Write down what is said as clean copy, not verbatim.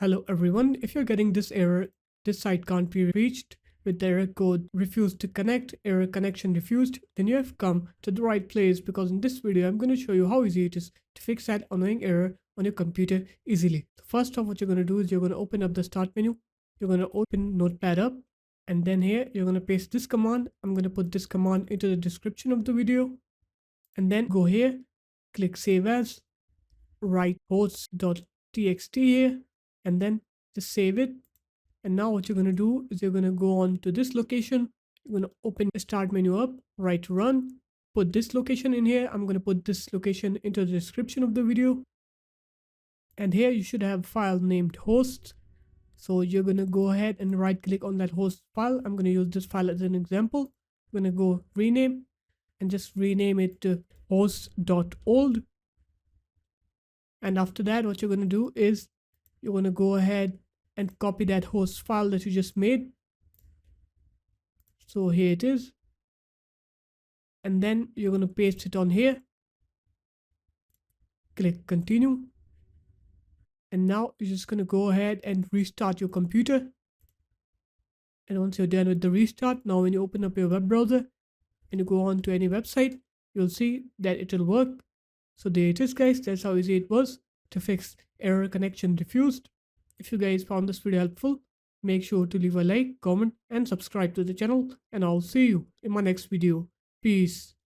Hello everyone, if you're getting this error, this site can't be reached with the error code refused to connect, error connection refused, then you have come to the right place because in this video I'm going to show you how easy it is to fix that annoying error on your computer easily. So first off, what you're going to do is you're going to open up the start menu, you're going to open Notepad up, and then here you're going to paste this command. I'm going to put this command into the description of the video, and then go here, click save as, write hosts.txt here, and then just save it. And now what you're going to do is you're going to go on to this location, you're going to open the start menu up, write run, put this location in here. I'm going to put this location into the description of the video, and here you should have a file named hosts. So you're going to go ahead and right click on that host file. I'm going to use this file as an example. I'm going to go rename and just rename it to hosts.old. And after that, what you're going to do is you're going to go ahead and copy that host file that you just made. So here it is. And then you're going to paste it on here. Click continue. And now you're just going to go ahead and restart your computer. And once you're done with the restart, now when you open up your web browser and you go on to any website, you'll see that it will work. So there it is, guys. That's how easy it was to fix error connection refused. If you guys found this video helpful, make sure to leave a like, comment, and subscribe to the channel. And I'll see you in my next video. Peace.